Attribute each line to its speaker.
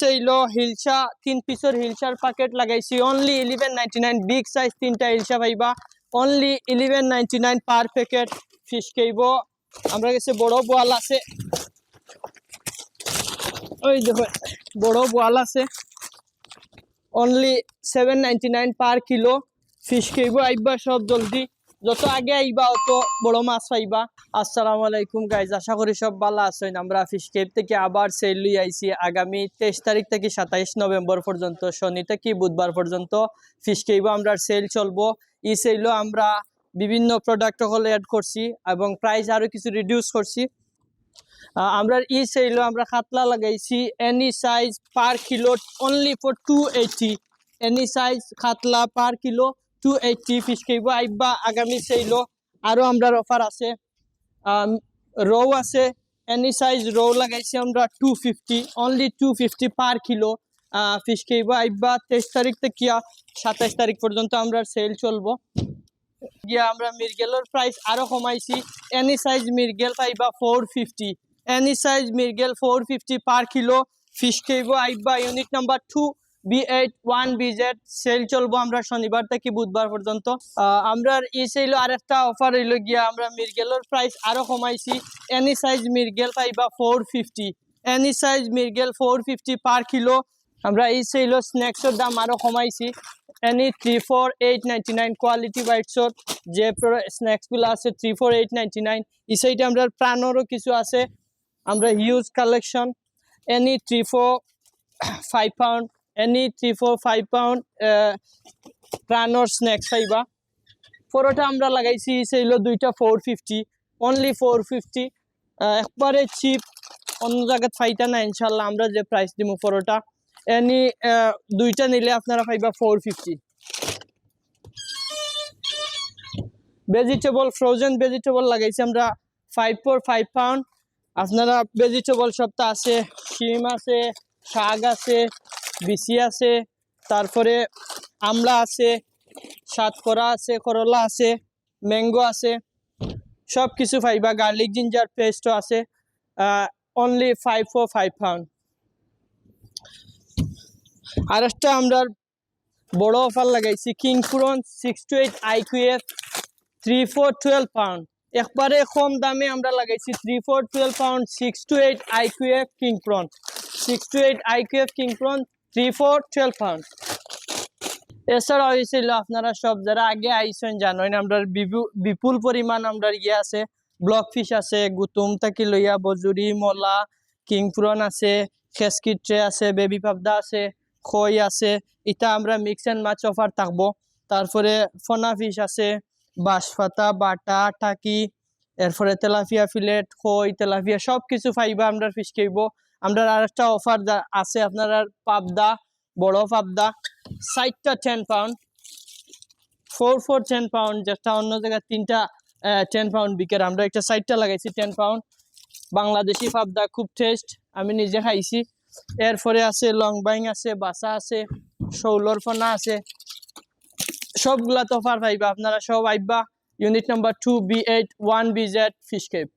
Speaker 1: চাইলো হিলসা 3 পিসের হিলসার প্যাকেট লাগাইছি অনলি 11.99 বিগ সাইজ 3টা হিলসা পাইবা অনলি 11.99 পার প্যাকেট ফিশ খাইব আমরা কাছে বড় বোয়াল আছে ওই দেখো বড় বোয়াল আছে অনলি 7.99 পার কিলো ফিশ খাইব আইবা সব জলদি যত আগে আইবা অত বড় মাছ পাইবা। আসসালামু আলাইকুম গাইজ, আশা করি সব ভালো আছেন। আমরা ফিশ কেপ থেকে আবার সেল লই আইছি আগামী 23 তারিখ থেকে 27 নভেম্বর পর্যন্ত, শনি থেকে বুধবার পর্যন্ত ফিশ কেপ আমরা সেল চলবো। এই সেলও আমরা বিভিন্ন প্রোডাক্ট হল অ্যাড করছি এবং প্রাইস আরো কিছু রিডিউস করছি। আমরা ই সেলও আমরা কাতলা লাগাইছি any size per kilo only for 280, any size কাতলা পার কিলো 280 ফিশ খাইব আইবা আগামী সেলও। আরো আমরা অফার আছে, রৌ আছে এনি সাইজ রৌ লাগাইছি আমরা 250 অনলি 250 পার কিলো ফিশ খাইব আইবা 23 তারিখ থেকে 27 তারিখ পর্যন্ত আমরা সেল চলবো। গিয়া আমরা মির্গেলের প্রাইস আরো কমাইছি, এনি সাইজ মির্গেল পাইবা 450, এনি সাইজ মির্গেল 450 পার কিলো ফিশ খাইব আইবা। ইউনিট নাম্বার 2 B81BZ সেল চলবো আমরা শনিবার থেকে বুধবার পর্যন্ত। আমরা এই সেল আরেকটা অফার হইল গিয়া আমরা মির্গেলের প্রাইস আরো কমাইছি, এনি সাইজ মির্গেল পাইবা 450, এনি সাইজ মির্গেল 450 পার কিলো। আমরা এই সেল স্ন্যাক্সের দাম আরো কমাইছি, এনি 34899 কোয়ালিটি হোয়াইটসর যে স্ন্যাক্সগুলো আছে 34899। এই সাইডে আমরা প্রাণেরও কিছু আছে, আমরা huge collection any 345 pound, any 345 pound প্রাণর স্ন্যাক্স পাইবা। পরোটা আমরা লাগাইছি সেইল দুইটা 450 অনলি 450, একবারে চিপ, অন্য জায়গায় ফাইটা না ইনশাল্লাহ। আমরা যে প্রাইস দিব পরোটা এনি দুইটা নিলে আপনারা পাইবা 450। ভেজিটেবল ফ্রোজেন ভেজিটেবল লাগাইছি আমরা 5 পাউন্ড। আপনারা ভেজিটেবল সবটা আছে, শিম আছে, শাক আছে, বিসি আছে, তারপরে আমলা আছে, সাতকরা আছে, করলা আছে, ম্যাঙ্গো আছে, সব কিছু পাইবা। গার্লিক জিঞ্জার পেস্টও আছে অনলি 5 পাউন্ড। আর একটা আমরা বড় অফার লাগাইছি king prawn 6 to 8 IQF 3/4 12 pound, একবারে কম দামে আমরা লাগাইছি 3/4 12 pound 6 to 8 IQF king prawn, 6 to 8 IQF king prawn 3/4 12 pound. এছাড়া হয়েছিল আপনারা সব যারা আগে আইসেন জানেন আমরা বিপুল পরিমাণ আমরা ইয়ে আছে, ব্লক ফিশ আছে, গুতুম থাকি লইয়া বজুরি মলা কিং প্রন আছে, খেসকি ট্রে আছে, বেবি পাবদা আছে, খই আছে। এটা আমরা মিক্স অ্যান্ড মাছ অফার থাকবো। তারপরে ফনা ফিশ আছে, বাঁশপাতা, বাটা, টাকি, এরপরে তেলাপিয়া ফিলেট, খই, তেলাপিয়া সব কিছু পাইবা আমরা ফিশ খাইব। আমরা আরেকটা অফার আছে আপনারা পাবদা, বড় পাবদা সাইডটা 10 পাউন্ড, 4 10 পাউন্ড, যেটা অন্য জায়গায় 3টা 10 পাউন্ড বিকের, আমরা একটা সাইডটা লাগাইছি 10 পাউন্ড। বাংলাদেশি পাবদা খুব টেস্ট, আমি নিজে খাইছি। এরপরে আছে লং বাইং আছে, বাসা আছে, শৌলর ফনা আছে, সবগুলা তো অফার পাইবা। আপনারা সব আইবা। Unit number 2 B81BZ fish Cape.